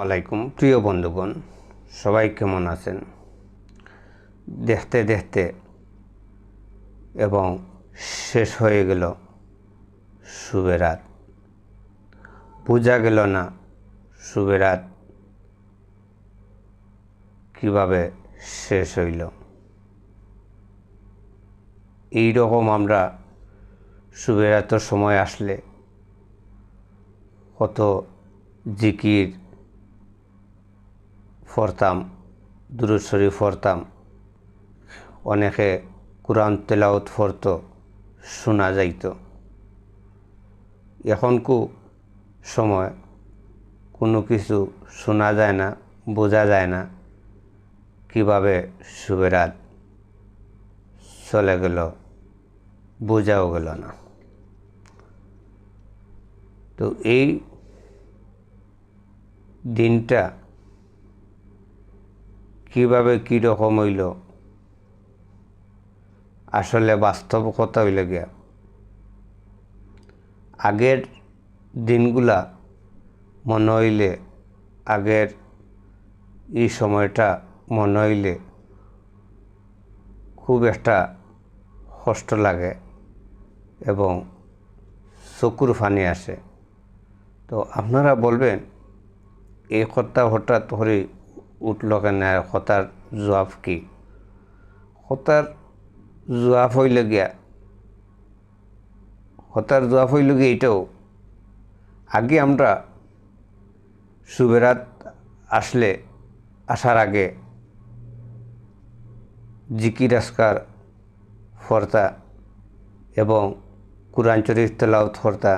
আলাইকুম প্রিয় বন্ধুগণ, সবাই কেমন আছেন? দেখতে দেখতে এবং শেষ হয়ে গেল শুভে রাত। বোঝা গেল না শুভে রাত কীভাবে শেষ হইল। এইরকম আমরা শুভে রাতের সময় আসলে কত জিকির পড়তাম, দুরূদ শরীফ পড়তাম, অনেকে কুরআন তেলাওয়াত পড়ত, শোনা যাইত। এখনকু সময় কোনো কিছু শোনা যায় না, বোঝা যায় না কীভাবে শুভে রাত চলে গেল, বোঝাও গেল না। তো এই দিনটা কীভাবে কীরকম হইল, আসলে বাস্তব কথা হইলে গিয়া আগের দিনগুলা মনে হইলে, আগের এই সময়টা মনে হইলে খুব একটা কষ্ট লাগে এবং চকুর পানি আসে। তো আপনারা বলবেন এই কথা হঠাৎ করে উঠল কেন, কথার জবাব কি? কথার জবাব হইলে গিয়া এটাও, আগে আমরা শুভে রাত আসার আগে জিকির আজকার পড়তা এবং কুরআন শরীফ তেলাওয়াত করতা,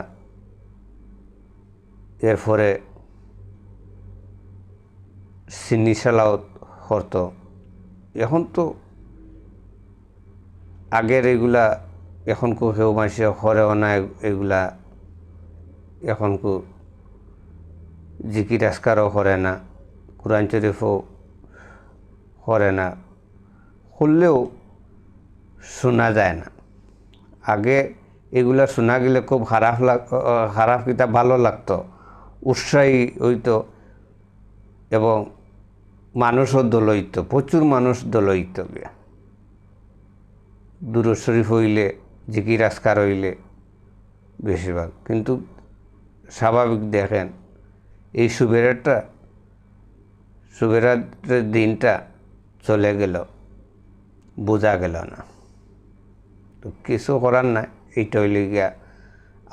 এরপরে সিন্নি সালাওয়াত করত। এখন তো আগের এগুলা এখনকু কেউ মানুষে করেও না, এগুলা এখনকু জিকির আজকারও করে না, কুরআন শরীফও করে না, করলেও শোনা যায় না। আগে এগুলা শোনা গেলে খুব খারাপ কিতা ভালো লাগতো, উৎসাহী হইতো এবং মানুষও দলইত, প্রচুর মানুষ দলইত গিয়া। দুরূদ শরীফ হইলে, জিকির আজকার হইলে বেশিরভাগ। কিন্তু স্বাভাবিক দেখেন এই শুভে রাতের দিনটা চলে গেল, বোঝা গেল না। তো কিছু করার নাই, এইটা হইলে গিয়া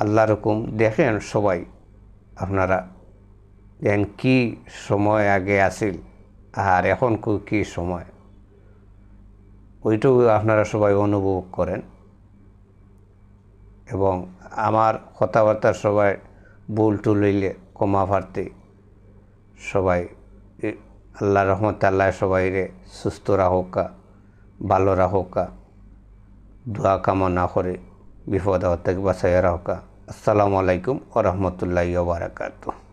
আল্লাহর হুকুম। দেখেন সবাই আপনারা দেখেন কি সময় আগে আসিল আর এখন কি সময়, ওইটাও আপনারা সবাই অনুভব করেন। এবং আমার কথাবার্তা সবাই ভুল টুল হইলে ক্ষমা প্রার্থী। সবাই আল্লাহর রহমতে আল্লাহ সবাইরে সুস্থ রাখুকা, ভালো রাখুকা, দোয়া কামনা করে বিপদ থেকে বাঁচাইয়া রাখুকা। আসসালামু আলাইকুম ওয়া রাহমাতুল্লাহি ওয়া বারাকাতুহু।